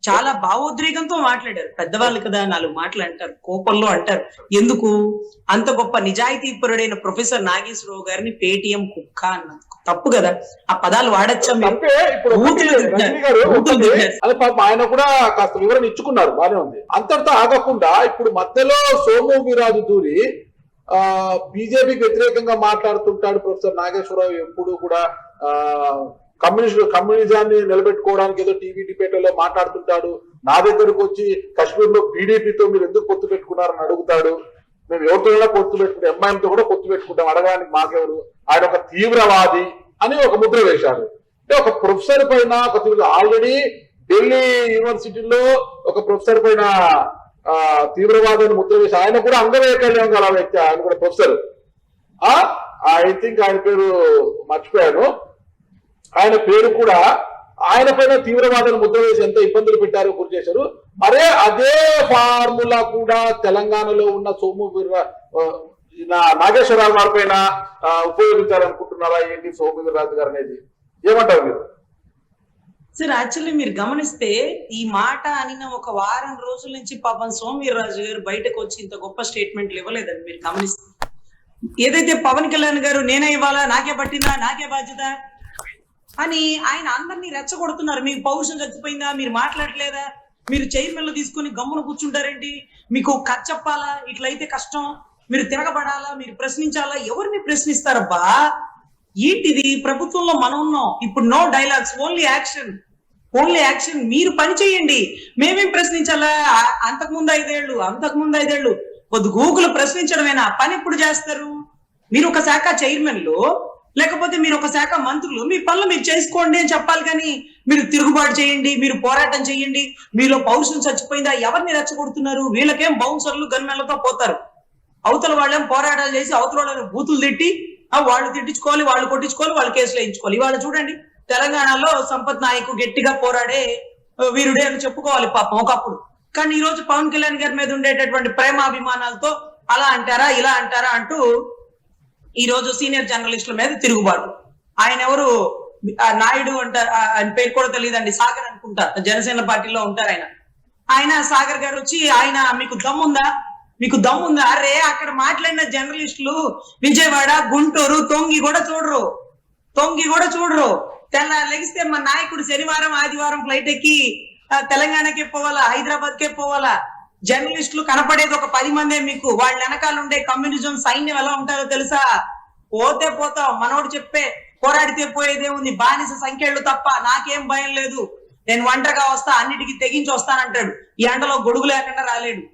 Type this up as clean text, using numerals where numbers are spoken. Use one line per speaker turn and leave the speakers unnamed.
చాలా భావోద్రేకంతో మాట్లాడారు. పెద్దవాళ్ళు కదా, 4 మాటలు అంటారు, కోపంలో అంటారు. ఎందుకు? అంత గొప్ప నిజాయితీపరుడైన ప్రొఫెసర్ నాగేశ్వరరావు గారిని పేటీఎం కుక్క అన్నందుకు. తప్పు కదా? ఆ పదాలు వాడచ్చా మీరు?
అంటే ఇప్పుడు రజనీ గారు అదే పాపం ఆయన కూడా కాస్త వివరణ ఇచ్చుకున్నారు, బానే ఉంది. అంతటితో ఆగకుండా ఇప్పుడు మధ్యలో సోము వీరాజు దూరి బీజేపీకి వ్యతిరేకంగా మాట్లాడుతుంటాడు. ప్రొఫెసర్ నాగేశ్వరరావు ఎప్పుడు కూడా కమ్యూనిజాన్ని నిలబెట్టుకోవడానికి ఏదో టీవీ డిబేట్లో మాట్లాడుతుంటాడు. నా దగ్గరకు వచ్చి కశ్మీర్ లో పీడీపీతో మీరు ఎందుకు పొత్తు పెట్టుకున్నారని అడుగుతాడు. మేము ఎవరితో పొత్తు పెట్టుకుంటాం, ఎంఐఎంతో కూడా పొత్తు పెట్టుకుంటాం, అడగడానికి మాకెవరు, ఆయన ఒక తీవ్రవాది అని ఒక ముద్ర వేశారు. అంటే ఒక ప్రొఫెసర్ పైన ఆల్రెడీ ఢిల్లీ యూనివర్సిటీలో ఒక ప్రొఫెసర్ పైన తీవ్రవాదాన్ని ముద్ర వేసి ఆయన కూడా అంగవైకల్యం గల వ్యక్తి, ఆయన కూడా ప్రొఫెసర్. ఐ థింక్ ఆయన పేరు మర్చిపోయాను. ఆయన పేరు కూడా ఆయన పైన తీవ్రవాదాన్ని ముద్ర వేసి ఎంత ఇబ్బందులు పెట్టారో గురి చేశారు. మరే అదే ఫార్ములా కూడా తెలంగాణలో ఉన్న సోము నాగేశ్వరరావు గారి పైన ఉపయోగించాలనుకుంటున్నారా ఏంటి సోము వీర్రాజు గారు అనేది? ఏమంటారు మీరు?
సార్, యాక్చువల్లీ మీరు గమనిస్తే ఈ మాట అనిన ఒక వారం రోజుల నుంచి పాపం సోము వీర్రాజు గారు బయటకు వచ్చి ఇంత గొప్ప స్టేట్మెంట్లు ఇవ్వలేదండి. మీరు గమనిస్తే ఏదైతే పవన్ కళ్యాణ్ గారు నేనే ఇవ్వాలా, నాకే పట్టిందా, నాకే బాధ్యత అని ఆయన అందరినీ రెచ్చగొడుతున్నారు. మీకు పౌరుషం చచ్చిపోయిందా, మీరు మాట్లాడలేదా, మీరు చైర్మన్ లో తీసుకుని గమ్మున కూర్చుంటారేంటి, మీకు కథ చెప్పాలా, ఇట్లయితే కష్టం, మీరు తిరగబడాలా, మీరు ప్రశ్నించాలా, ఎవరిని ప్రశ్నిస్తారబ్బా? ఏంటిది? ప్రభుత్వంలో మనం ఉన్నాం ఇప్పుడు. No dialogues, only action, only action. మీరు పని చేయండి, మేమేం ప్రశ్నించాలా? అంతకుముందు 5 ఏళ్ళు కొద్ది గూగుల్ ప్రశ్నించడమేనా? పని ఎప్పుడు చేస్తారు? మీరు ఒక శాఖ చైర్మన్లు, లేకపోతే మీరు ఒక శాఖ మంత్రులు, మీ పనులు మీరు చేసుకోండి అని చెప్పాలి. కానీ మీరు తిరుగుబాటు చేయండి, మీరు పోరాటం చేయండి, మీలో పౌరుషం చచ్చిపోయిందా, ఎవరిని రెచ్చగొడుతున్నారు? వీళ్ళకేం బౌన్సర్లు గన్మెన్లతో పోతారు, అవతల వాళ్ళేం పోరాటాలు చేసి అవతల వాళ్ళని బూతులు తిట్టి వాళ్ళు తిట్టించుకోవాలి, వాళ్ళు కొట్టించుకోవాలి, వాళ్ళు కేసులు వేయించుకోవాలి. ఇవాళ చూడండి, తెలంగాణలో సంపత్ నాయక్ గట్టిగా పోరాడే వీరుడే అని చెప్పుకోవాలి పాపం ఒకప్పుడు. కానీ ఈ రోజు పవన్ కళ్యాణ్ గారి మీద ఉండేటటువంటి ప్రేమాభిమానాలతో అలా అంటారా, ఇలా అంటారా అంటూ ఈ రోజు సీనియర్ జర్నలిస్టుల మీద తిరుగుబాటు. ఆయన ఎవరు, నాయుడు అంటారు, ఆయన పేరు కూడా తెలియదండి, సాగర్ అనుకుంటా, జనసేన పార్టీలో ఉంటారు ఆయన. ఆయన సాగర్ గారు వచ్చి, ఆయన మీకు దమ్ముందా? అరే, అక్కడ మాట్లాడిన జర్నలిస్టులు విజయవాడ, గుంటూరు, తొంగి కూడా చూడరు. లెగిస్తే మా నాయకుడు శనివారం ఆదివారం ఫ్లైట్ ఎక్కి తెలంగాణకే పోవాలా, హైదరాబాద్కే పోవాలా. జర్నలిస్టులు కనపడేది ఒక 10 మందే. మీకు వాళ్ళ వెనకాల ఉండే కమ్యూనిజం సైన్యం ఎలా ఉంటారో తెలుసా? పోతే పోతాం, మనోడు చెప్పే పోరాడితే పోయేదే ఉంది, బానిస సంఖ్యలు తప్ప నాకేం భయం లేదు, నేను ఒంటరిగా వస్తా, అన్నిటికీ తెగించి వస్తానంటాడు. ఈ ఎండలో గొడుగు లేకుండా రాలేడు.